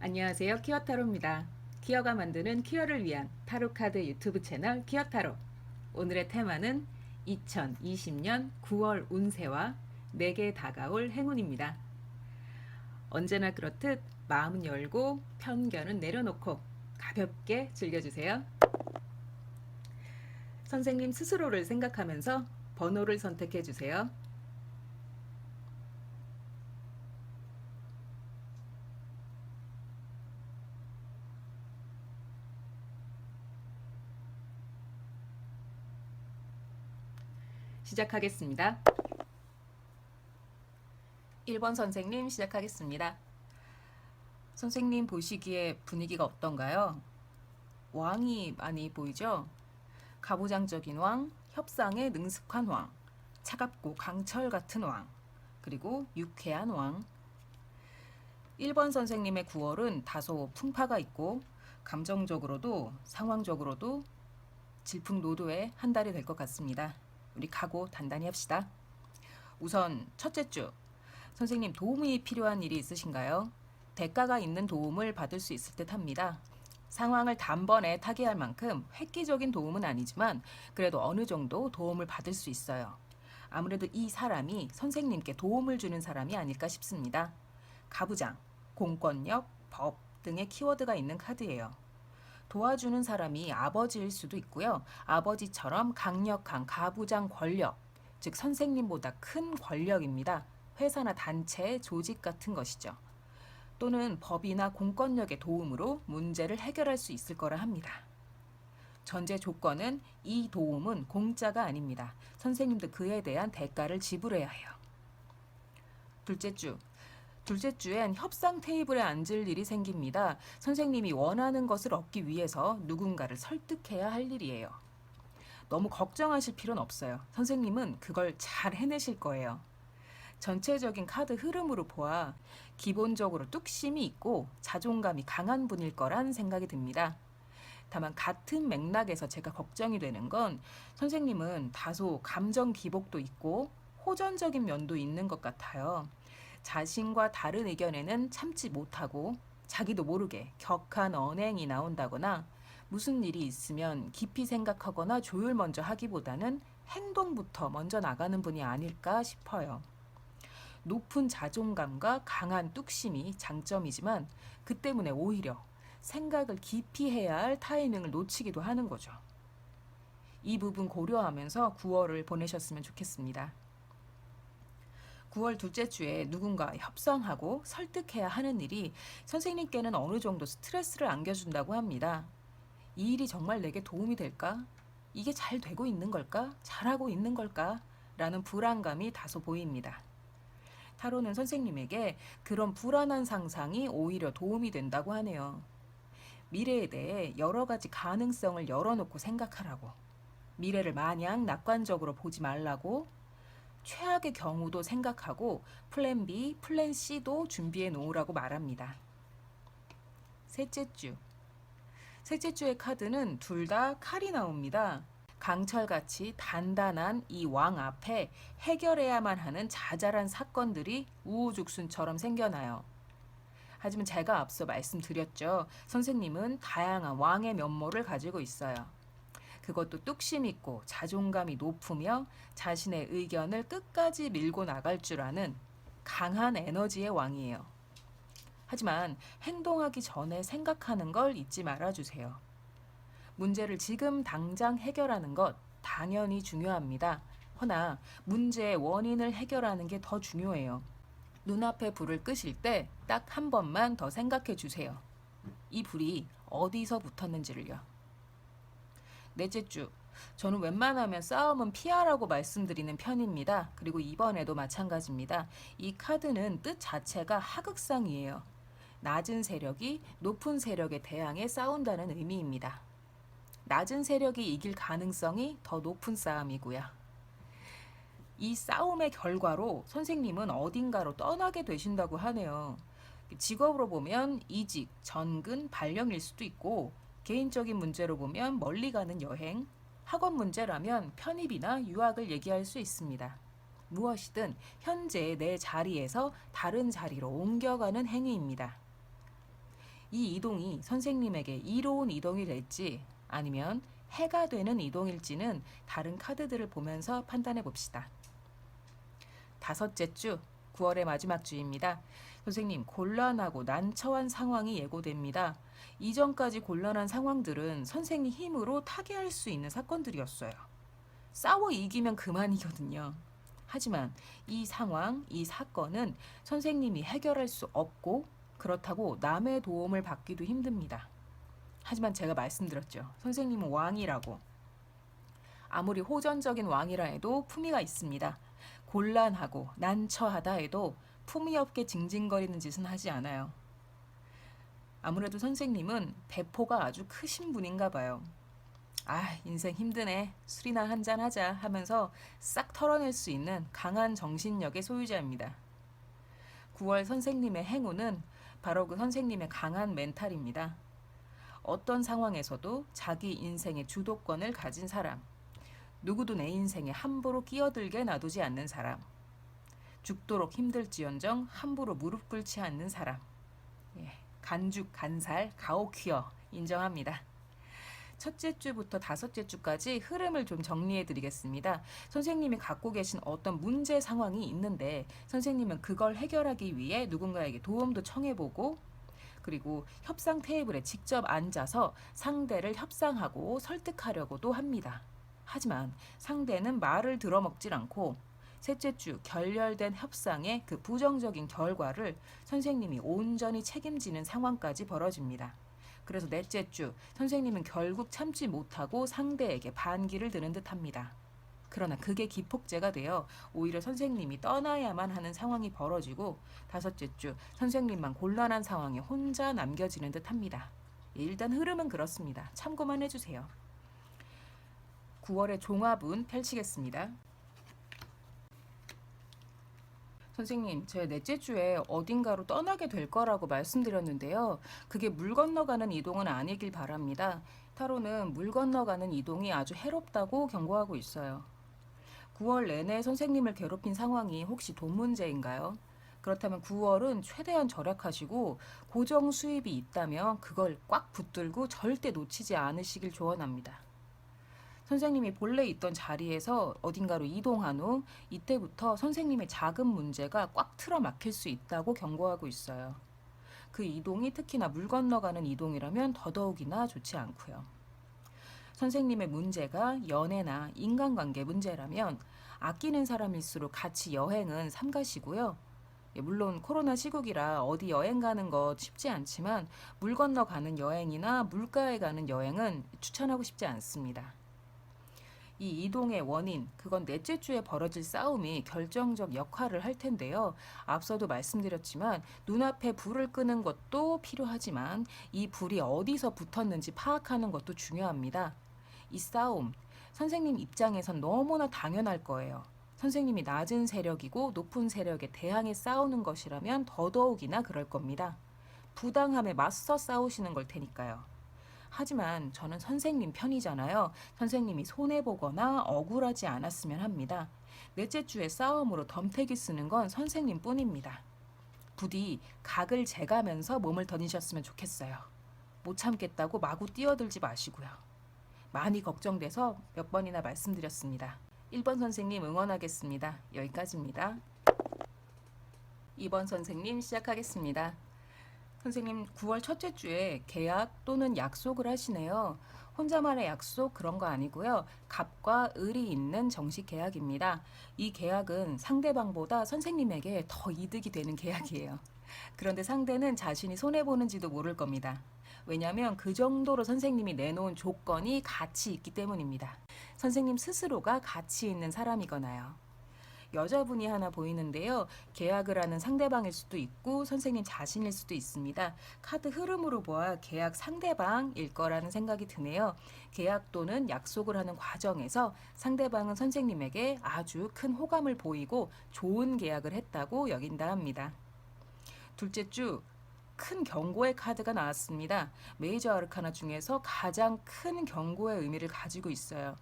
안녕하세요. 키어타로입니다. 키어가 만드는 키어를 위한 타로카드 유튜브 채널 키어타로. 오늘의 테마는 2020년 9월 운세와 내게 다가올 행운입니다. 언제나 그렇듯 마음은 열고 편견은 내려놓고 가볍게 즐겨주세요. 선생님 스스로를 생각하면서 번호를 선택해 주세요. 시작하겠습니다. 1번 선생님 시작하겠습니다. 선생님 보시기에 분위기가 어떤가요? 왕이 많이 보이죠? 가부장적인 왕, 협상에 능숙한 왕, 차갑고 강철 같은 왕, 그리고 유쾌한 왕. 1번 선생님의 9월은 다소 풍파가 있고 감정적으로도 상황적으로도 질풍노도의 한 달이 될 것 같습니다. 우리 각오 단단히 합시다. 우선 첫째 주, 선생님 도움이 필요한 일이 있으신가요? 대가가 있는 도움을 받을 수 있을 듯 합니다. 상황을 단번에 타개할 만큼 획기적인 도움은 아니지만 그래도 어느 정도 도움을 받을 수 있어요. 아무래도 이 사람이 선생님께 도움을 주는 사람이 아닐까 싶습니다. 가부장, 공권력, 법 등의 키워드가 있는 카드예요. 도와주는 사람이 아버지일 수도 있고요. 아버지처럼 강력한 가부장 권력, 즉 선생님보다 큰 권력입니다. 회사나 단체, 조직 같은 것이죠. 또는 법이나 공권력의 도움으로 문제를 해결할 수 있을 거라 합니다. 전제 조건은 이 도움은 공짜가 아닙니다. 선생님도 그에 대한 대가를 지불해야 해요. 둘째 주엔 협상 테이블에 앉을 일이 생깁니다. 선생님이 원하는 것을 얻기 위해서 누군가를 설득해야 할 일이에요. 너무 걱정하실 필요는 없어요. 선생님은 그걸 잘 해내실 거예요. 전체적인 카드 흐름으로 보아 기본적으로 뚝심이 있고 자존감이 강한 분일 거란 생각이 듭니다. 다만 같은 맥락에서 제가 걱정이 되는 건 선생님은 다소 감정 기복도 있고 호전적인 면도 있는 것 같아요. 자신과 다른 의견에는 참지 못하고 자기도 모르게 격한 언행이 나온다거나 무슨 일이 있으면 깊이 생각하거나 조율 먼저 하기보다는 행동부터 먼저 나가는 분이 아닐까 싶어요. 높은 자존감과 강한 뚝심이 장점이지만 그 때문에 오히려 생각을 깊이 해야 할 타이밍을 놓치기도 하는 거죠. 이 부분 고려하면서 9월을 보내셨으면 좋겠습니다. 9월 둘째 주에 누군가 협상하고 설득해야 하는 일이 선생님께는 어느 정도 스트레스를 안겨준다고 합니다. 이 일이 정말 내게 도움이 될까? 이게 잘 되고 있는 걸까? 잘하고 있는 걸까? 라는 불안감이 다소 보입니다. 타로는 선생님에게 그런 불안한 상상이 오히려 도움이 된다고 하네요. 미래에 대해 여러 가지 가능성을 열어놓고 생각하라고. 미래를 마냥 낙관적으로 보지 말라고. 최악의 경우도 생각하고 플랜 B, 플랜 C도 준비해 놓으라고 말합니다. 셋째 주의 카드는 둘 다 칼이 나옵니다. 강철같이 단단한 이 왕 앞에 해결해야만 하는 자잘한 사건들이 우후죽순처럼 생겨나요. 하지만 제가 앞서 말씀드렸죠. 선생님은 다양한 왕의 면모를 가지고 있어요. 그것도 뚝심 있고 자존감이 높으며 자신의 의견을 끝까지 밀고 나갈 줄 아는 강한 에너지의 왕이에요. 하지만 행동하기 전에 생각하는 걸 잊지 말아주세요. 문제를 지금 당장 해결하는 것 당연히 중요합니다. 허나 문제의 원인을 해결하는 게 더 중요해요. 눈앞에 불을 끄실 때 딱 한 번만 더 생각해 주세요. 이 불이 어디서 붙었는지를요. 넷째 주, 저는 웬만하면 싸움은 피하라고 말씀드리는 편입니다. 그리고 이번에도 마찬가지입니다. 이 카드는 뜻 자체가 하극상이에요. 낮은 세력이 높은 세력에 대항해 싸운다는 의미입니다. 낮은 세력이 이길 가능성이 더 높은 싸움이고요. 이 싸움의 결과로 선생님은 어딘가로 떠나게 되신다고 하네요. 직업으로 보면 이직, 전근, 발령일 수도 있고 개인적인 문제로 보면 멀리 가는 여행, 학원 문제라면 편입이나 유학을 얘기할 수 있습니다. 무엇이든 현재 내 자리에서 다른 자리로 옮겨가는 행위입니다. 이 이동이 선생님에게 이로운 이동이 될지 아니면 해가 되는 이동일지는 다른 카드들을 보면서 판단해 봅시다. 다섯째 주, 9월의 마지막 주입니다. 선생님, 곤란하고 난처한 상황이 예고됩니다. 이전까지 곤란한 상황들은 선생님 힘으로 타개할 수 있는 사건들이었어요. 싸워 이기면 그만이거든요. 하지만 이 상황, 이 사건은 선생님이 해결할 수 없고 그렇다고 남의 도움을 받기도 힘듭니다. 하지만 제가 말씀드렸죠. 선생님은 왕이라고. 아무리 호전적인 왕이라 해도 품위가 있습니다. 곤란하고 난처하다 해도 품위 없게 징징거리는 짓은 하지 않아요. 아무래도 선생님은 배포가 아주 크신 분인가 봐요. 아, 인생 힘드네. 술이나 한잔 하자 하면서 싹 털어낼 수 있는 강한 정신력의 소유자입니다. 9월 선생님의 행운은 바로 그 선생님의 강한 멘탈입니다. 어떤 상황에서도 자기 인생의 주도권을 가진 사람, 누구도 내 인생에 함부로 끼어들게 놔두지 않는 사람, 죽도록 힘들지언정 함부로 무릎 꿇지 않는 사람, 간죽, 간살, 가오퀴어 인정합니다. 첫째 주부터 다섯째 주까지 흐름을 좀 정리해 드리겠습니다. 선생님이 갖고 계신 어떤 문제 상황이 있는데 선생님은 그걸 해결하기 위해 누군가에게 도움도 청해보고 그리고 협상 테이블에 직접 앉아서 상대를 협상하고 설득하려고도 합니다. 하지만 상대는 말을 들어먹질 않고 셋째 주 결렬된 협상의 그 부정적인 결과를 선생님이 온전히 책임지는 상황까지 벌어집니다. 그래서 넷째 주 선생님은 결국 참지 못하고 상대에게 반기를 드는 듯합니다. 그러나 그게 기폭제가 되어 오히려 선생님이 떠나야만 하는 상황이 벌어지고 다섯째 주 선생님만 곤란한 상황에 혼자 남겨지는 듯합니다. 일단 흐름은 그렇습니다. 참고만 해주세요. 9월의 종합운 펼치겠습니다. 선생님, 제 넷째 주에 어딘가로 떠나게 될 거라고 말씀드렸는데요. 그게 물 건너가는 이동은 아니길 바랍니다. 타로는 물 건너가는 이동이 아주 해롭다고 경고하고 있어요. 9월 내내 선생님을 괴롭힌 상황이 혹시 돈 문제인가요? 그렇다면 9월은 최대한 절약하시고 고정 수입이 있다면 그걸 꽉 붙들고 절대 놓치지 않으시길 조언합니다. 선생님이 본래 있던 자리에서 어딘가로 이동한 후 이때부터 선생님의 자금 문제가 꽉 틀어막힐 수 있다고 경고하고 있어요. 그 이동이 특히나 물 건너가는 이동이라면 더더욱이나 좋지 않고요. 선생님의 문제가 연애나 인간관계 문제라면 아끼는 사람일수록 같이 여행은 삼가시고요. 물론 코로나 시국이라 어디 여행 가는 거 쉽지 않지만 물 건너가는 여행이나 물가에 가는 여행은 추천하고 싶지 않습니다. 이 이동의 원인, 그건 넷째 주에 벌어질 싸움이 결정적 역할을 할 텐데요. 앞서도 말씀드렸지만 눈앞에 불을 끄는 것도 필요하지만 이 불이 어디서 붙었는지 파악하는 것도 중요합니다. 이 싸움, 선생님 입장에선 너무나 당연할 거예요. 선생님이 낮은 세력이고 높은 세력에 대항해 싸우는 것이라면 더더욱이나 그럴 겁니다. 부당함에 맞서 싸우시는 걸 테니까요. 하지만 저는 선생님 편이잖아요. 선생님이 손해보거나 억울하지 않았으면 합니다. 넷째 주에 싸움으로 덤태기 쓰는 건 선생님 뿐입니다. 부디 각을 재가면서 몸을 던지셨으면 좋겠어요. 못 참겠다고 마구 뛰어들지 마시고요. 많이 걱정돼서 몇 번이나 말씀드렸습니다. 1번 선생님 응원하겠습니다. 여기까지입니다. 2번 선생님 시작하겠습니다. 선생님 9월 첫째 주에 계약 또는 약속을 하시네요. 혼자만의 약속 그런 거 아니고요. 갑과 을이 있는 정식 계약입니다. 이 계약은 상대방보다 선생님에게 더 이득이 되는 계약이에요. 그런데 상대는 자신이 손해보는지도 모를 겁니다. 왜냐하면 그 정도로 선생님이 내놓은 조건이 가치 있기 때문입니다. 선생님 스스로가 가치 있는 사람이거나요. 여자분이 하나 보이는데요. 계약을 하는 상대방일 수도 있고 선생님 자신일 수도 있습니다. 카드 흐름으로 보아 계약 상대방일 거라는 생각이 드네요. 계약 또는 약속을 하는 과정에서 상대방은 선생님에게 아주 큰 호감을 보이고 좋은 계약을 했다고 여긴다 합니다. 둘째 주 큰 경고의 카드가 나왔습니다. 메이저 아르카나 중에서 가장 큰 경고의 의미를 가지고 있어요.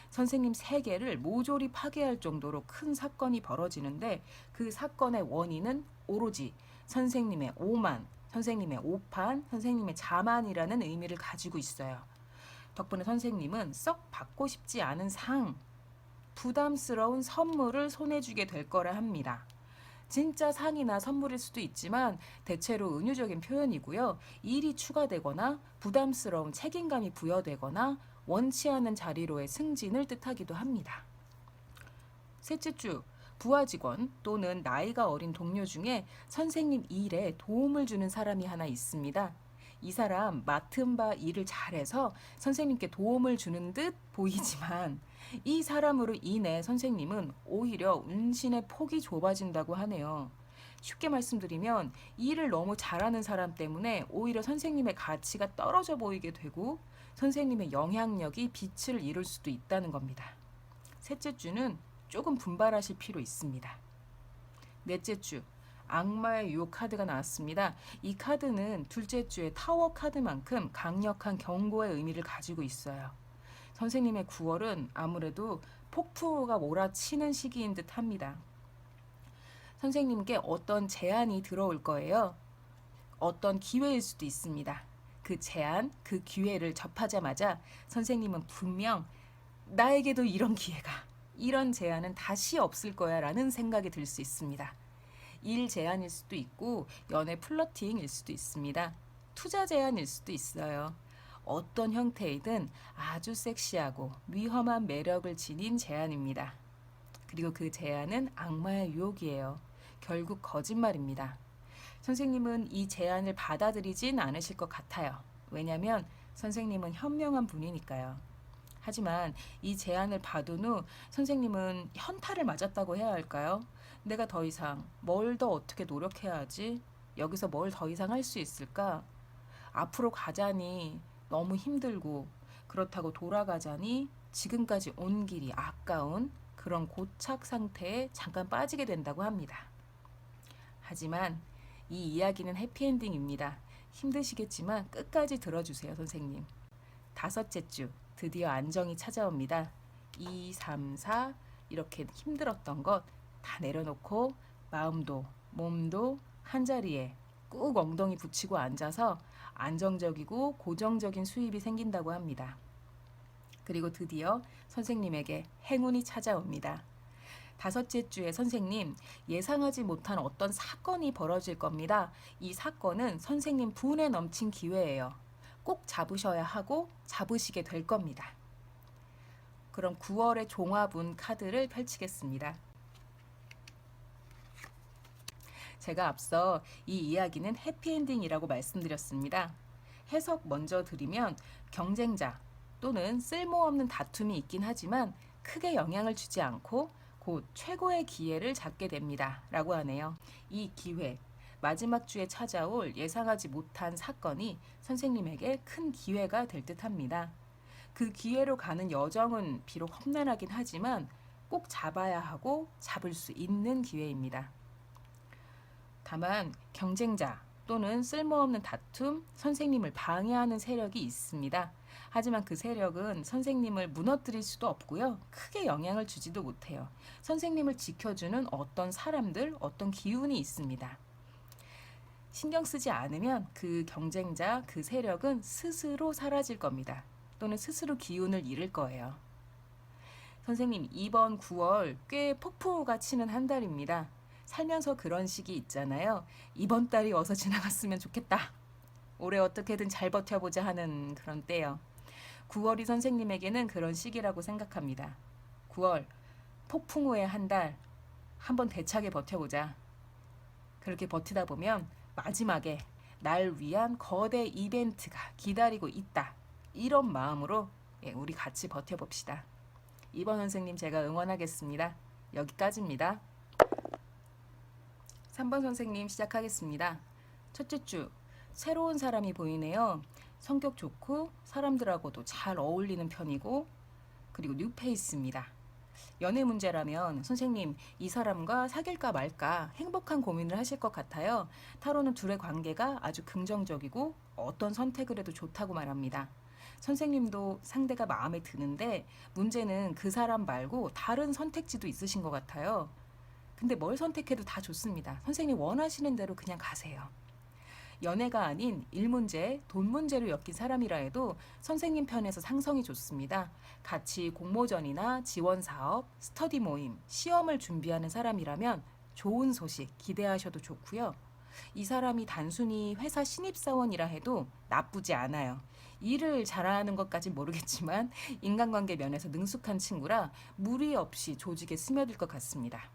선생님 세계를 모조리 파괴할 정도로 큰 사건이 벌어지는데 그 사건의 원인은 오로지 선생님의 오만, 선생님의 오판, 선생님의 자만이라는 의미를 가지고 있어요. 덕분에 선생님은 썩 받고 싶지 않은 상, 부담스러운 선물을 손에 쥐게 될 거라 합니다. 진짜 상이나 선물일 수도 있지만 대체로 은유적인 표현이고요. 일이 추가되거나 부담스러운 책임감이 부여되거나 원치 않은 자리로의 승진을 뜻하기도 합니다. 셋째 주, 부하 직원 또는 나이가 어린 동료 중에 선생님 일에 도움을 주는 사람이 하나 있습니다. 이 사람 맡은 바 일을 잘해서 선생님께 도움을 주는 듯 보이지만 이 사람으로 인해 선생님은 오히려 운신의 폭이 좁아진다고 하네요. 쉽게 말씀드리면 일을 너무 잘하는 사람 때문에 오히려 선생님의 가치가 떨어져 보이게 되고 선생님의 영향력이 빛을 잃을 수도 있다는 겁니다. 셋째 주는 조금 분발하실 필요 있습니다. 넷째 주, 악마의 유혹 카드가 나왔습니다. 이 카드는 둘째 주의 타워 카드만큼 강력한 경고의 의미를 가지고 있어요. 선생님의 9월은 아무래도 폭풍우가 몰아치는 시기인 듯 합니다. 선생님께 어떤 제안이 들어올 거예요. 어떤 기회일 수도 있습니다. 그 제안, 그 기회를 접하자마자 선생님은 분명 나에게도 이런 기회가, 이런 제안은 다시 없을 거야 라는 생각이 들 수 있습니다. 일 제안일 수도 있고 연애 플러팅일 수도 있습니다. 투자 제안일 수도 있어요. 어떤 형태이든 아주 섹시하고 위험한 매력을 지닌 제안입니다. 그리고 그 제안은 악마의 유혹이에요. 결국 거짓말입니다. 선생님은 이 제안을 받아들이진 않으실 것 같아요. 왜냐하면 선생님은 현명한 분이니까요. 하지만 이 제안을 받은 후 선생님은 현타를 맞았다고 해야 할까요? 내가 더 이상 뭘 더 어떻게 노력해야 하지? 여기서 뭘 더 이상 할 수 있을까? 앞으로 가자니 너무 힘들고 그렇다고 돌아가자니 지금까지 온 길이 아까운 그런 고착 상태에 잠깐 빠지게 된다고 합니다. 하지만 이 이야기는 해피엔딩입니다. 힘드시겠지만 끝까지 들어주세요, 선생님. 다섯째 주, 드디어 안정이 찾아옵니다. 2, 3, 4 이렇게 힘들었던 것 다 내려놓고 마음도 몸도 한자리에 꾹 엉덩이 붙이고 앉아서 안정적이고 고정적인 수입이 생긴다고 합니다. 그리고 드디어 선생님에게 행운이 찾아옵니다. 다섯째 주에 선생님, 예상하지 못한 어떤 사건이 벌어질 겁니다. 이 사건은 선생님 분에 넘친 기회예요. 꼭 잡으셔야 하고 잡으시게 될 겁니다. 그럼 9월의 종합운 카드를 펼치겠습니다. 제가 앞서 이 이야기는 해피엔딩이라고 말씀드렸습니다. 해석 먼저 드리면 경쟁자 또는 쓸모없는 다툼이 있긴 하지만 크게 영향을 주지 않고 곧 최고의 기회를 잡게 됩니다. 라고 하네요. 이 기회, 마지막 주에 찾아올 예상하지 못한 사건이 선생님에게 큰 기회가 될 듯 합니다. 그 기회로 가는 여정은 비록 험난하긴 하지만 꼭 잡아야 하고 잡을 수 있는 기회입니다. 다만 경쟁자 또는 쓸모없는 다툼, 선생님을 방해하는 세력이 있습니다. 하지만 그 세력은 선생님을 무너뜨릴 수도 없고요. 크게 영향을 주지도 못해요. 선생님을 지켜주는 어떤 사람들, 어떤 기운이 있습니다. 신경 쓰지 않으면 그 경쟁자, 그 세력은 스스로 사라질 겁니다. 또는 스스로 기운을 잃을 거예요. 선생님, 이번 9월 꽤 폭풍우가 치는 한 달입니다. 살면서 그런 시기 있잖아요. 이번 달이 어서 지나갔으면 좋겠다. 올해 어떻게든 잘 버텨보자 하는 그런 때요. 9월이 선생님에게는 그런 시기라고 생각합니다. 9월, 폭풍우의 한 달, 한번 대차게 버텨보자. 그렇게 버티다 보면 마지막에 날 위한 거대 이벤트가 기다리고 있다. 이런 마음으로 우리 같이 버텨봅시다. 이번 선생님 제가 응원하겠습니다. 여기까지입니다. 3번 선생님 시작하겠습니다. 첫째 주, 새로운 사람이 보이네요. 성격 좋고 사람들하고도 잘 어울리는 편이고 그리고 뉴페이스입니다. 연애 문제라면 선생님 이 사람과 사귈까 말까 행복한 고민을 하실 것 같아요. 타로는 둘의 관계가 아주 긍정적이고 어떤 선택을 해도 좋다고 말합니다. 선생님도 상대가 마음에 드는데 문제는 그 사람 말고 다른 선택지도 있으신 것 같아요. 근데 뭘 선택해도 다 좋습니다. 선생님 원하시는 대로 그냥 가세요. 연애가 아닌 일 문제, 돈 문제로 엮인 사람이라 해도 선생님 편에서 상성이 좋습니다. 같이 공모전이나 지원 사업, 스터디 모임, 시험을 준비하는 사람이라면 좋은 소식 기대하셔도 좋고요. 이 사람이 단순히 회사 신입사원이라 해도 나쁘지 않아요. 일을 잘하는 것까진 모르겠지만 인간관계 면에서 능숙한 친구라 무리 없이 조직에 스며들 것 같습니다.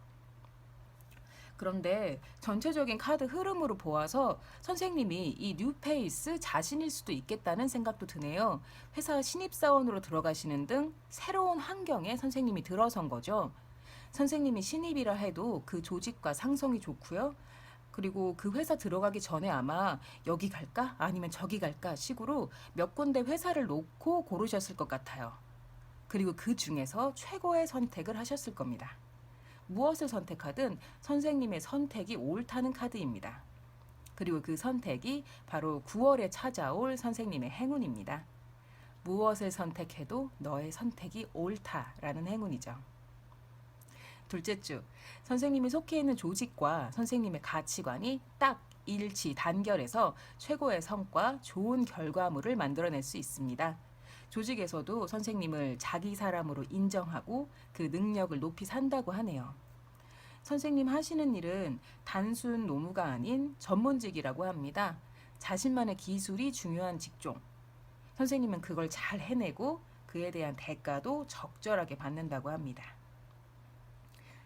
그런데 전체적인 카드 흐름으로 보아서 선생님이 이 뉴페이스 자신일 수도 있겠다는 생각도 드네요. 회사 신입사원으로 들어가시는 등 새로운 환경에 선생님이 들어선 거죠. 선생님이 신입이라 해도 그 조직과 상성이 좋고요. 그리고 그 회사 들어가기 전에 아마 여기 갈까? 아니면 저기 갈까? 식으로 몇 군데 회사를 놓고 고르셨을 것 같아요. 그리고 그 중에서 최고의 선택을 하셨을 겁니다. 무엇을 선택하든 선생님의 선택이 옳다는 카드입니다. 그리고 그 선택이 바로 9월에 찾아올 선생님의 행운입니다. 무엇을 선택해도 너의 선택이 옳다라는 행운이죠. 둘째 주, 선생님이 속해 있는 조직과 선생님의 가치관이 딱 일치, 단결해서 최고의 성과, 좋은 결과물을 만들어낼 수 있습니다. 조직에서도 선생님을 자기 사람으로 인정하고 그 능력을 높이 산다고 하네요. 선생님 하시는 일은 단순 노무가 아닌 전문직이라고 합니다. 자신만의 기술이 중요한 직종. 선생님은 그걸 잘 해내고 그에 대한 대가도 적절하게 받는다고 합니다.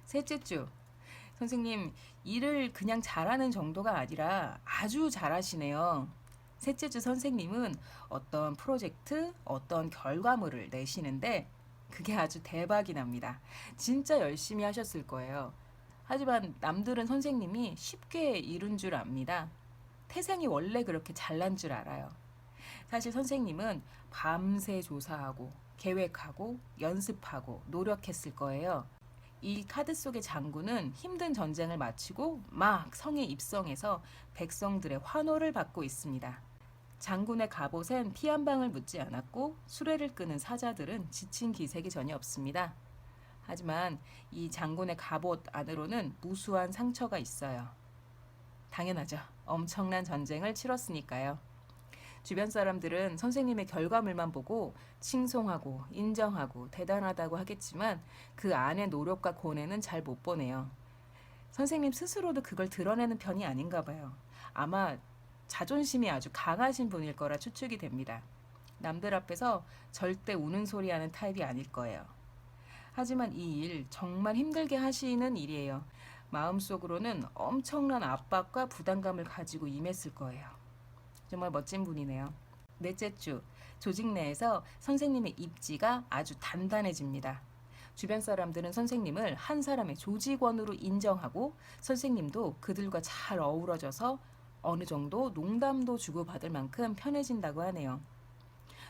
셋째 주, 선생님 일을 그냥 잘하는 정도가 아니라 아주 잘하시네요. 셋째 주 선생님은 어떤 프로젝트, 어떤 결과물을 내시는데 그게 아주 대박이 납니다. 진짜 열심히 하셨을 거예요. 하지만 남들은 선생님이 쉽게 이룬 줄 압니다. 태생이 원래 그렇게 잘난 줄 알아요. 사실 선생님은 밤새 조사하고 계획하고 연습하고 노력했을 거예요. 이 카드 속의 장군은 힘든 전쟁을 마치고 막 성에 입성해서 백성들의 환호를 받고 있습니다. 장군의 갑옷엔 피 한 방울 묻지 않았고 수레를 끄는 사자들은 지친 기색이 전혀 없습니다. 하지만 이 장군의 갑옷 안으로는 무수한 상처가 있어요. 당연하죠. 엄청난 전쟁을 치렀으니까요. 주변 사람들은 선생님의 결과물만 보고 칭송하고 인정하고 대단하다고 하겠지만 그 안의 노력과 고뇌는 잘 못 보네요. 선생님 스스로도 그걸 드러내는 편이 아닌가 봐요. 아마 자존심이 아주 강하신 분일 거라 추측이 됩니다. 남들 앞에서 절대 우는 소리 하는 타입이 아닐 거예요. 하지만 이 일 정말 힘들게 하시는 일이에요. 마음속으로는 엄청난 압박과 부담감을 가지고 임했을 거예요. 정말 멋진 분이네요. 넷째 주, 조직 내에서 선생님의 입지가 아주 단단해집니다. 주변 사람들은 선생님을 한 사람의 조직원으로 인정하고 선생님도 그들과 잘 어우러져서 어느 정도 농담도 주고받을 만큼 편해진다고 하네요.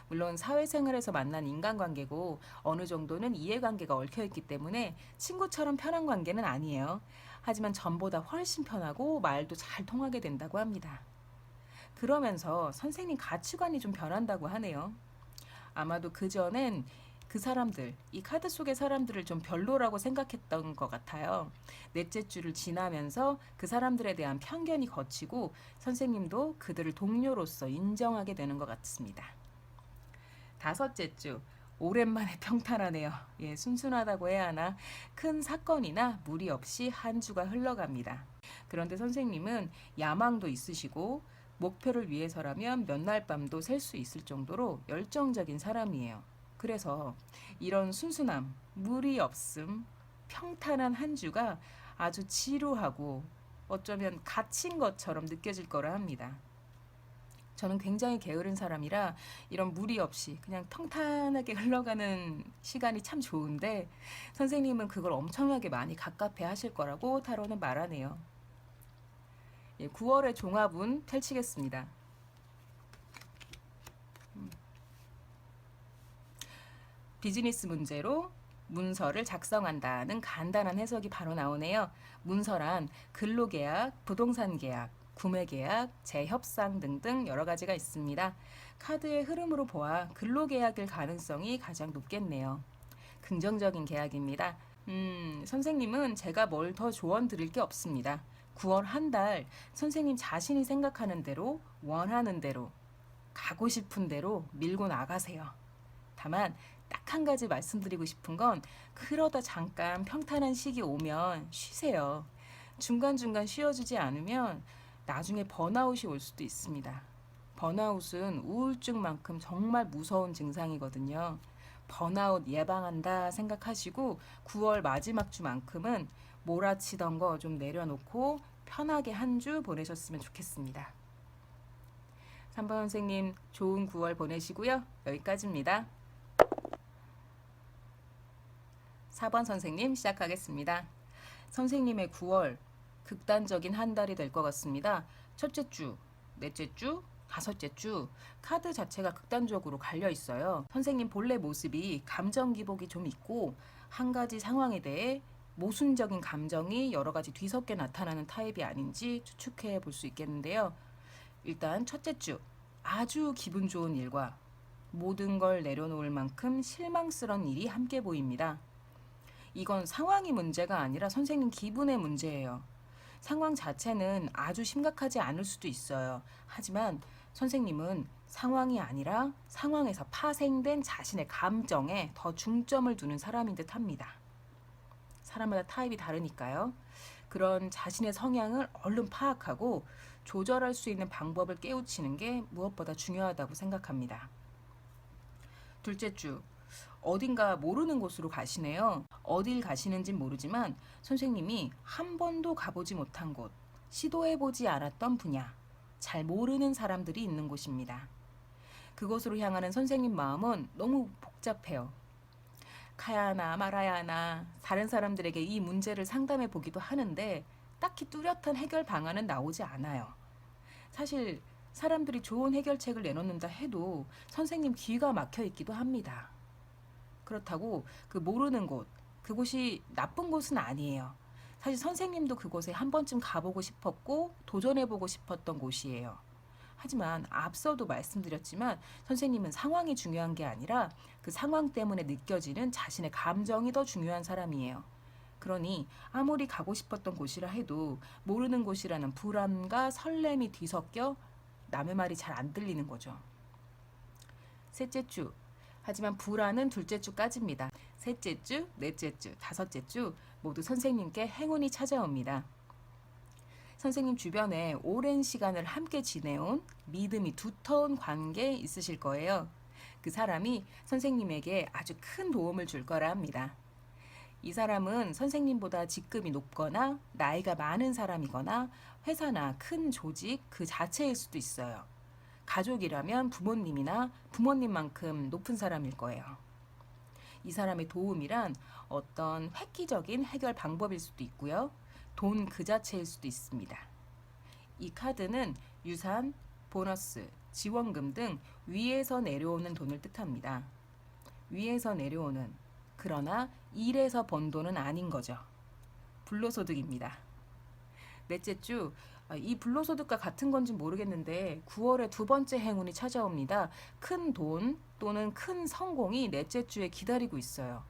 물론 사회생활에서 만난 인간관계고 어느 정도는 이해관계가 얽혀있기 때문에 친구처럼 편한 관계는 아니에요. 하지만 전보다 훨씬 편하고 말도 잘 통하게 된다고 합니다. 그러면서 선생님 가치관이 좀 변한다고 하네요. 아마도 그전엔 그 사람들, 이 카드 속의 사람들을 좀 별로라고 생각했던 것 같아요. 넷째 주를 지나면서 그 사람들에 대한 편견이 걷히고 선생님도 그들을 동료로서 인정하게 되는 것 같습니다. 다섯째 주, 오랜만에 평탄하네요. 예, 순순하다고 해야 하나? 큰 사건이나 무리 없이 한 주가 흘러갑니다. 그런데 선생님은 야망도 있으시고 목표를 위해서라면 몇 날 밤도 셀 수 있을 정도로 열정적인 사람이에요. 그래서 이런 순순함, 무리 없음, 평탄한 한 주가 아주 지루하고 어쩌면 갇힌 것처럼 느껴질 거라 합니다. 저는 굉장히 게으른 사람이라 이런 무리 없이 그냥 평탄하게 흘러가는 시간이 참 좋은데 선생님은 그걸 엄청나게 많이 갑갑해 하실 거라고 타로는 말하네요. 9월의 종합운 펼치겠습니다. 비즈니스 문제로 문서를 작성한다는 간단한 해석이 바로 나오네요. 문서란 근로계약, 부동산 계약, 구매 계약, 재협상 등등 여러 가지가 있습니다. 카드의 흐름으로 보아 근로계약일 가능성이 가장 높겠네요. 긍정적인 계약입니다. 선생님은 제가 뭘 더 조언 드릴 게 없습니다. 9월 한 달 선생님 자신이 생각하는 대로, 원하는 대로, 가고 싶은 대로 밀고 나가세요. 다만 딱 한 가지 말씀드리고 싶은 건, 그러다 잠깐 평탄한 시기 오면 쉬세요. 중간중간 쉬어주지 않으면 나중에 번아웃이 올 수도 있습니다. 번아웃은 우울증만큼 정말 무서운 증상이거든요. 번아웃 예방한다 생각하시고 9월 마지막 주만큼은 몰아치던 거 좀 내려놓고 편하게 한 주 보내셨으면 좋겠습니다. 3번 선생님 좋은 9월 보내시고요. 여기까지입니다. 4번 선생님 시작하겠습니다. 선생님의 9월 극단적인 한 달이 될 것 같습니다. 첫째 주, 넷째 주, 다섯째 주 카드 자체가 극단적으로 갈려 있어요. 선생님 본래 모습이 감정 기복이 좀 있고 한 가지 상황에 대해 모순적인 감정이 여러 가지 뒤섞여 나타나는 타입이 아닌지 추측해 볼 수 있겠는데요. 일단 첫째 주 아주 기분 좋은 일과 모든 걸 내려놓을 만큼 실망스러운 일이 함께 보입니다. 이건 상황이 문제가 아니라 선생님 기분의 문제예요. 상황 자체는 아주 심각하지 않을 수도 있어요. 하지만 선생님은 상황이 아니라 상황에서 파생된 자신의 감정에 더 중점을 두는 사람인 듯 합니다. 사람마다 타입이 다르니까요. 그런 자신의 성향을 얼른 파악하고 조절할 수 있는 방법을 깨우치는 게 무엇보다 중요하다고 생각합니다. 둘째 주, 어딘가 모르는 곳으로 가시네요. 어딜 가시는진 모르지만 선생님이 한 번도 가보지 못한 곳, 시도해보지 않았던 분야, 잘 모르는 사람들이 있는 곳입니다. 그곳으로 향하는 선생님 마음은 너무 복잡해요. 가야 하나 말아야 하나 다른 사람들에게 이 문제를 상담해 보기도 하는데 딱히 뚜렷한 해결 방안은 나오지 않아요. 사실 사람들이 좋은 해결책을 내놓는다 해도 선생님 귀가 막혀 있기도 합니다. 그렇다고 그 모르는 곳, 그곳이 나쁜 곳은 아니에요. 사실 선생님도 그곳에 한 번쯤 가보고 싶었고 도전해보고 싶었던 곳이에요. 하지만 앞서도 말씀드렸지만 선생님은 상황이 중요한 게 아니라 그 상황 때문에 느껴지는 자신의 감정이 더 중요한 사람이에요. 그러니 아무리 가고 싶었던 곳이라 해도 모르는 곳이라는 불안과 설렘이 뒤섞여 남의 말이 잘 안 들리는 거죠. 셋째 주, 하지만 불안은 둘째 주까지입니다. 셋째 주, 넷째 주, 다섯째 주 모두 선생님께 행운이 찾아옵니다. 선생님 주변에 오랜 시간을 함께 지내온 믿음이 두터운 관계 있으실 거예요. 그 사람이 선생님에게 아주 큰 도움을 줄 거라 합니다. 이 사람은 선생님보다 직급이 높거나 나이가 많은 사람이거나 회사나 큰 조직 그 자체일 수도 있어요. 가족이라면 부모님이나 부모님만큼 높은 사람일 거예요. 이 사람의 도움이란 어떤 획기적인 해결 방법일 수도 있고요. 돈 그 자체일 수도 있습니다. 이 카드는 유산, 보너스, 지원금 등 위에서 내려오는 돈을 뜻합니다. 위에서 내려오는, 그러나 일에서 번 돈은 아닌 거죠. 불로소득입니다. 넷째 주, 이 불로소득과 같은 건지 모르겠는데 9월에 두 번째 행운이 찾아옵니다. 큰 돈 또는 큰 성공이 넷째 주에 기다리고 있어요.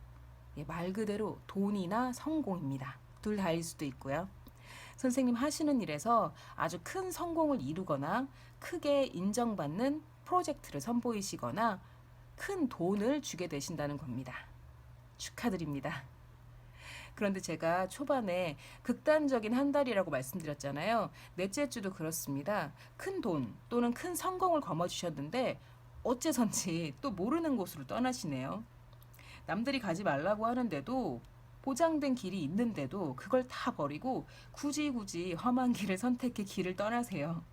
말 그대로 돈이나 성공입니다. 둘 다일 수도 있고요. 선생님 하시는 일에서 아주 큰 성공을 이루거나 크게 인정받는 프로젝트를 선보이시거나 큰 돈을 주게 되신다는 겁니다. 축하드립니다. 그런데 제가 초반에 극단적인 한 달이라고 말씀드렸잖아요. 넷째 주도 그렇습니다. 큰 돈 또는 큰 성공을 거머쥐셨는데 어째선지 또 모르는 곳으로 떠나시네요. 남들이 가지 말라고 하는데도 보장된 길이 있는데도 그걸 다 버리고 굳이 험한 길을 선택해 길을 떠나세요.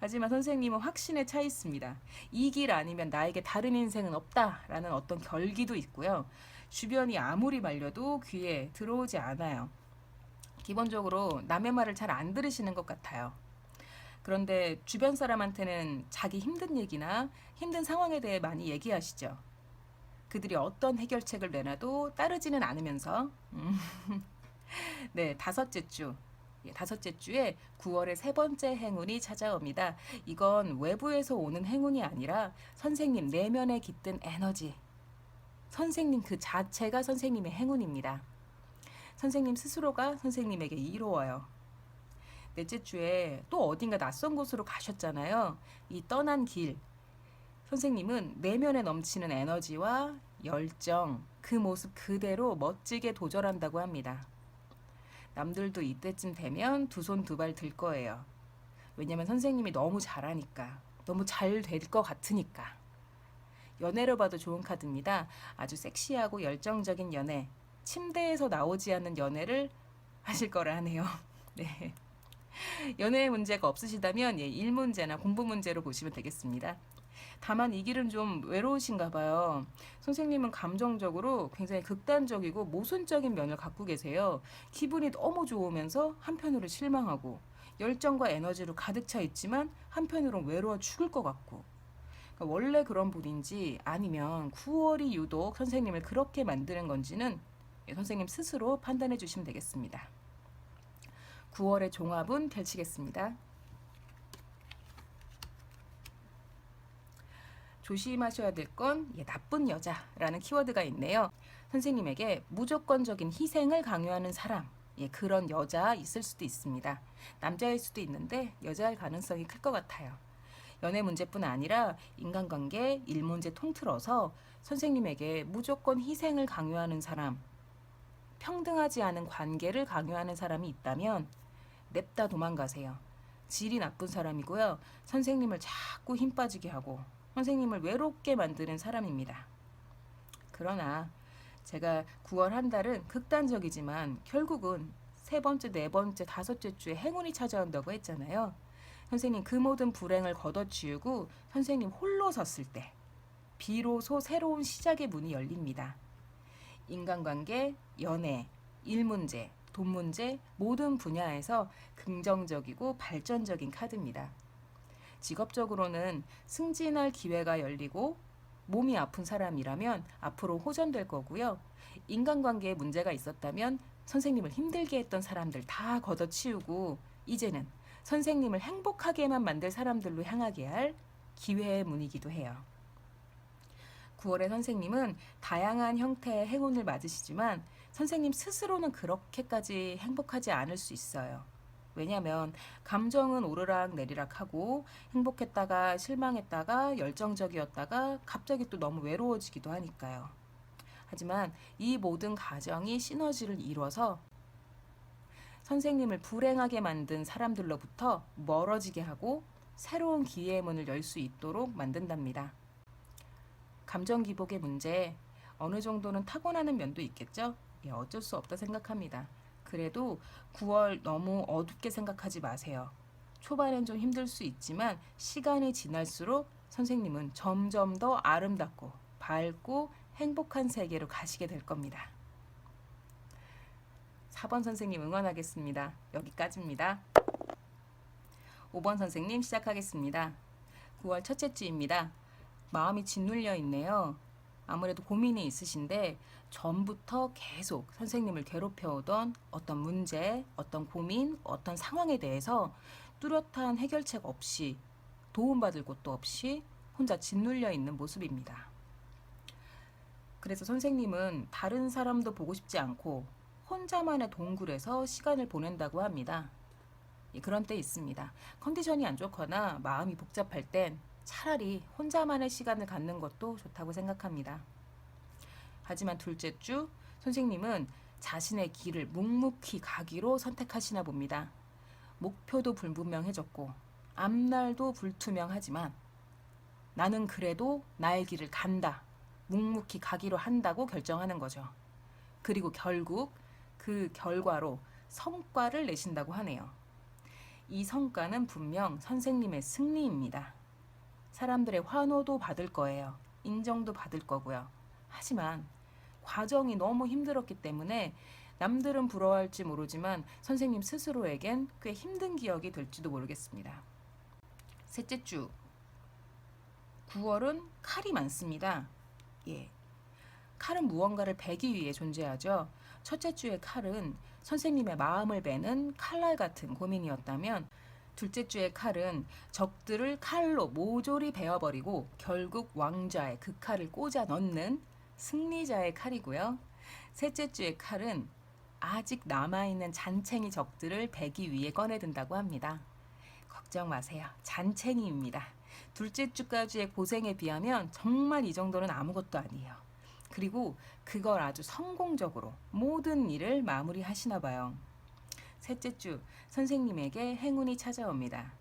하지만 선생님은 확신에 차 있습니다. 이 길 아니면 나에게 다른 인생은 없다라는 어떤 결기도 있고요. 주변이 아무리 말려도 귀에 들어오지 않아요. 기본적으로 남의 말을 잘 안 들으시는 것 같아요. 그런데 주변 사람한테는 자기 힘든 얘기나 힘든 상황에 대해 많이 얘기하시죠. 그들이 어떤 해결책을 내놔도 따르지는 않으면서 네, 다섯째 주. 다섯째 주에 9월의 세 번째 행운이 찾아옵니다. 이건 외부에서 오는 행운이 아니라 선생님 내면에 깃든 에너지. 선생님 그 자체가 선생님의 행운입니다. 선생님 스스로가 선생님에게 이로워요. 넷째 주에 또 어딘가 낯선 곳으로 가셨잖아요. 이 떠난 길, 선생님은 내면에 넘치는 에너지와 열정, 그 모습 그대로 멋지게 도전한다고 합니다. 남들도 이때쯤 되면 두 손 두 발 들 거예요. 왜냐면 선생님이 너무 잘하니까, 너무 잘 될 것 같으니까. 연애로 봐도 좋은 카드입니다. 아주 섹시하고 열정적인 연애, 침대에서 나오지 않는 연애를 하실 거라 하네요. 네. 연애 문제가 없으시다면 일 문제나 공부 문제로 보시면 되겠습니다. 다만 이 길은 좀 외로우신가 봐요. 선생님은 감정적으로 굉장히 극단적이고 모순적인 면을 갖고 계세요. 기분이 너무 좋으면서 한편으로 실망하고, 열정과 에너지로 가득 차 있지만 한편으로는 외로워 죽을 것 같고. 그러니까 원래 그런 분인지 아니면 9월이 유독 선생님을 그렇게 만드는 건지는 선생님 스스로 판단해 주시면 되겠습니다. 9월의 종합은 펼치겠습니다. 조심하셔야 될 건 나쁜 여자라는 키워드가 있네요. 선생님에게 무조건적인 희생을 강요하는 사람, 그런 여자 있을 수도 있습니다. 남자일 수도 있는데 여자일 가능성이 클 것 같아요. 연애 문제뿐 아니라 인간관계, 일 문제 통틀어서 선생님에게 무조건 희생을 강요하는 사람, 평등하지 않은 관계를 강요하는 사람이 있다면 냅다 도망가세요. 질이 나쁜 사람이고요. 선생님을 자꾸 힘 빠지게 하고 선생님을 외롭게 만드는 사람입니다. 그러나 제가 9월 한 달은 극단적이지만 결국은 세 번째, 네 번째, 다섯째 주에 행운이 찾아온다고 했잖아요. 선생님 그 모든 불행을 걷어치우고 선생님 홀로 섰을 때 비로소 새로운 시작의 문이 열립니다. 인간관계, 연애, 일 문제, 돈 문제 모든 분야에서 긍정적이고 발전적인 카드입니다. 직업적으로는 승진할 기회가 열리고 몸이 아픈 사람이라면 앞으로 호전될 거고요. 인간관계에 문제가 있었다면 선생님을 힘들게 했던 사람들 다 걷어치우고 이제는 선생님을 행복하게만 만들 사람들로 향하게 할 기회의 문이기도 해요. 9월의 선생님은 다양한 형태의 행운을 맞으시지만 선생님 스스로는 그렇게까지 행복하지 않을 수 있어요. 왜냐하면 감정은 오르락 내리락 하고 행복했다가 실망했다가 열정적이었다가 갑자기 또 너무 외로워지기도 하니까요. 하지만 이 모든 과정이 시너지를 이뤄서 선생님을 불행하게 만든 사람들로부터 멀어지게 하고 새로운 기회의 문을 열 수 있도록 만든답니다. 감정 기복의 문제, 어느 정도는 타고나는 면도 있겠죠? 어쩔 수 없다 생각합니다. 그래도 9월 너무 어둡게 생각하지 마세요. 초반엔 좀 힘들 수 있지만 시간이 지날수록 선생님은 점점 더 아름답고 밝고 행복한 세계로 가시게 될 겁니다. 4번 선생님 응원하겠습니다. 여기까지입니다. 5번 선생님 시작하겠습니다. 9월 첫째 주입니다. 마음이 짓눌려 있네요. 아무래도 고민이 있으신데 전부터 계속 선생님을 괴롭혀오던 어떤 문제, 어떤 고민, 어떤 상황에 대해서 뚜렷한 해결책 없이 도움받을 곳도 없이 혼자 짓눌려 있는 모습입니다. 그래서 선생님은 다른 사람도 보고 싶지 않고 혼자만의 동굴에서 시간을 보낸다고 합니다. 그런 때 있습니다. 컨디션이 안 좋거나 마음이 복잡할 땐 차라리 혼자만의 시간을 갖는 것도 좋다고 생각합니다. 하지만 둘째 주 선생님은 자신의 길을 묵묵히 가기로 선택하시나 봅니다. 목표도 불분명해졌고 앞날도 불투명하지만 나는 그래도 나의 길을 간다. 묵묵히 가기로 한다고 결정하는 거죠. 그리고 결국 그 결과로 성과를 내신다고 하네요. 이 성과는 분명 선생님의 승리입니다. 사람들의 환호도 받을 거예요. 인정도 받을 거고요. 하지만 과정이 너무 힘들었기 때문에 남들은 부러워할지 모르지만 선생님 스스로에겐 꽤 힘든 기억이 될지도 모르겠습니다. 셋째 주 9월은 칼이 많습니다. 칼은 무언가를 베기 위해 존재하죠. 첫째 주의 칼은 선생님의 마음을 베는 칼날 같은 고민이었다면 둘째 주의 칼은 적들을 칼로 모조리 베어버리고 결국 왕좌에 그 칼을 꽂아 넣는 승리자의 칼이고요. 셋째 주의 칼은 아직 남아있는 잔챙이 적들을 배기 위해 꺼내든다고 합니다. 걱정 마세요. 잔챙이입니다. 둘째 주까지의 고생에 비하면 정말 이 정도는 아무것도 아니에요. 그리고 그걸 아주 성공적으로 모든 일을 마무리하시나 봐요. 셋째 주 선생님에게 행운이 찾아옵니다.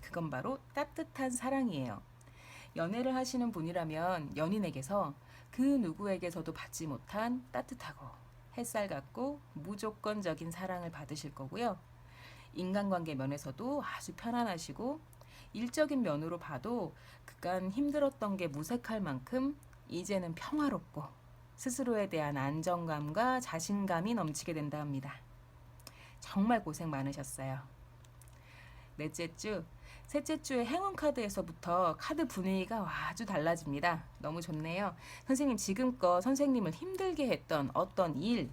그건 바로 따뜻한 사랑이에요. 연애를 하시는 분이라면 연인에게서 그 누구에게서도 받지 못한 따뜻하고 햇살 같고 무조건적인 사랑을 받으실 거고요. 인간관계 면에서도 아주 편안하시고 일적인 면으로 봐도 그간 힘들었던 게 무색할 만큼 이제는 평화롭고 스스로에 대한 안정감과 자신감이 넘치게 된다 합니다. 정말 고생 많으셨어요. 넷째 주, 셋째 주의 행운 카드에서부터 카드 분위기가 아주 달라집니다. 너무 좋네요. 선생님 지금껏 선생님을 힘들게 했던 어떤 일,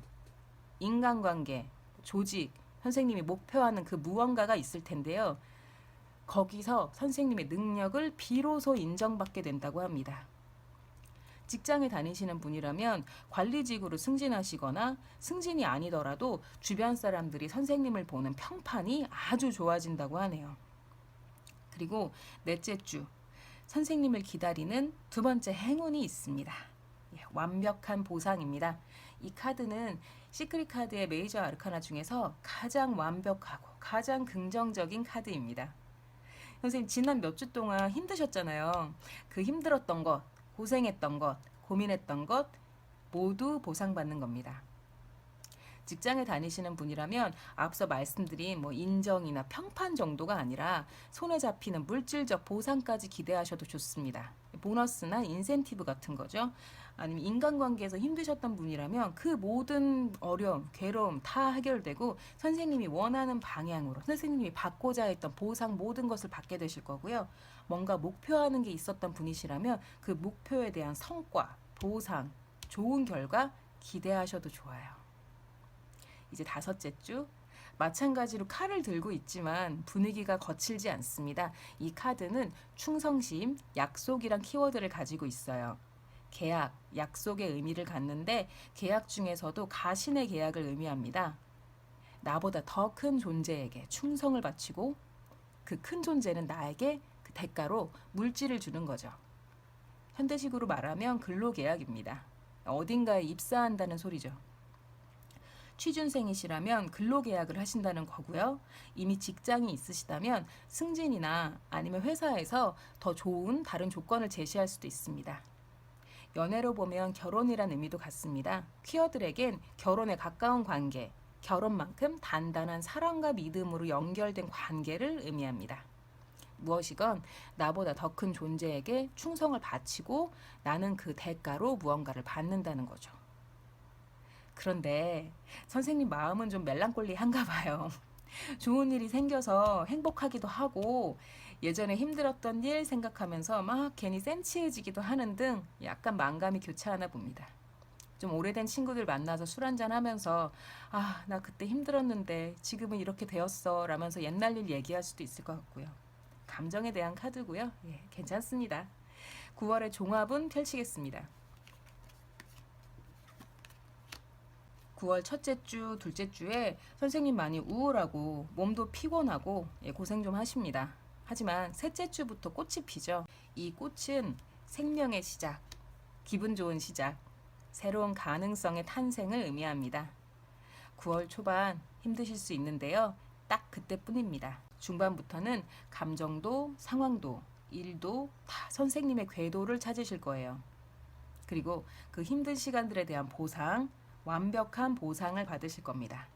인간관계, 조직, 선생님이 목표하는 그 무언가가 있을 텐데요. 거기서 선생님의 능력을 비로소 인정받게 된다고 합니다. 직장에 다니시는 분이라면 관리직으로 승진하시거나 승진이 아니더라도 주변 사람들이 선생님을 보는 평판이 아주 좋아진다고 하네요. 그리고 넷째 주, 선생님을 기다리는 두 번째 행운이 있습니다. 완벽한 보상입니다. 이 카드는 시크릿 카드의 메이저 아르카나 중에서 가장 완벽하고 가장 긍정적인 카드입니다. 선생님 지난 몇 주 동안 힘드셨잖아요. 그 힘들었던 것, 고생했던 것, 고민했던 것 모두 보상받는 겁니다. 직장에 다니시는 분이라면 앞서 말씀드린 인정이나 평판 정도가 아니라 손에 잡히는 물질적 보상까지 기대하셔도 좋습니다. 보너스나 인센티브 같은 거죠. 아니면 인간관계에서 힘드셨던 분이라면 그 모든 어려움, 괴로움 다 해결되고 선생님이 원하는 방향으로 선생님이 받고자 했던 보상 모든 것을 받게 되실 거고요. 뭔가 목표하는 게 있었던 분이시라면 그 목표에 대한 성과, 보상, 좋은 결과 기대하셔도 좋아요. 이제 다섯째 주, 마찬가지로 칼을 들고 있지만 분위기가 거칠지 않습니다. 이 카드는 충성심, 약속이란 키워드를 가지고 있어요. 계약, 약속의 의미를 갖는데 계약 중에서도 가신의 계약을 의미합니다. 나보다 더 큰 존재에게 충성을 바치고 그 큰 존재는 나에게 그 대가로 물질을 주는 거죠. 현대식으로 말하면 근로계약입니다. 어딘가에 입사한다는 소리죠. 취준생이시라면 근로계약을 하신다는 거고요. 이미 직장이 있으시다면 승진이나 아니면 회사에서 더 좋은 다른 조건을 제시할 수도 있습니다. 연애로 보면 결혼이란 의미도 같습니다. 퀴어들에겐 결혼에 가까운 관계, 결혼만큼 단단한 사랑과 믿음으로 연결된 관계를 의미합니다. 무엇이건 나보다 더 큰 존재에게 충성을 바치고 나는 그 대가로 무언가를 받는다는 거죠. 그런데 선생님 마음은 좀 멜랑콜리한가 봐요. 좋은 일이 생겨서 행복하기도 하고 예전에 힘들었던 일 생각하면서 막 괜히 센치해지기도 하는 등 약간 만감이 교차하나 봅니다. 좀 오래된 친구들 만나서 술 한잔 하면서 나 그때 힘들었는데 지금은 이렇게 되었어 라면서 옛날 일 얘기할 수도 있을 것 같고요. 감정에 대한 카드고요. 괜찮습니다. 9월의 종합은 펼치겠습니다. 9월 첫째 주, 둘째 주에 선생님 많이 우울하고 몸도 피곤하고 고생 좀 하십니다. 하지만 셋째 주부터 꽃이 피죠. 이 꽃은 생명의 시작, 기분 좋은 시작, 새로운 가능성의 탄생을 의미합니다. 9월 초반 힘드실 수 있는데요. 딱 그때뿐입니다. 중반부터는 감정도, 상황도, 일도 다 선생님의 궤도를 찾으실 거예요. 그리고 그 힘든 시간들에 대한 보상, 완벽한 보상을 받으실 겁니다.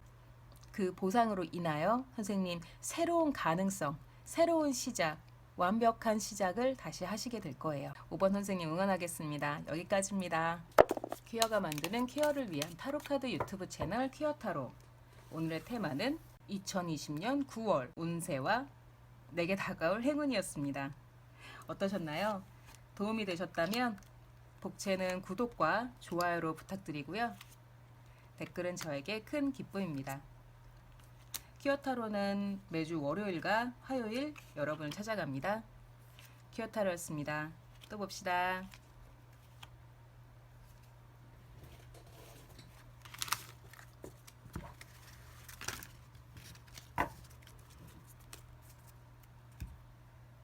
그 보상으로 인하여 선생님 새로운 가능성, 새로운 시작, 완벽한 시작을 다시 하시게 될 거예요. 5번 선생님 응원하겠습니다. 여기까지입니다. 퀴어가 만드는 퀴어를 위한 타로카드 유튜브 채널 퀴어타로. 오늘의 테마는 2020년 9월 운세와 내게 다가올 행운이었습니다. 어떠셨나요? 도움이 되셨다면 복채는 구독과 좋아요로 부탁드리고요. 댓글은 저에게 큰 기쁨입니다. 퀴어타로는 매주 월요일과 화요일 여러분을 찾아갑니다. 퀴어타로였습니다. 또 봅시다.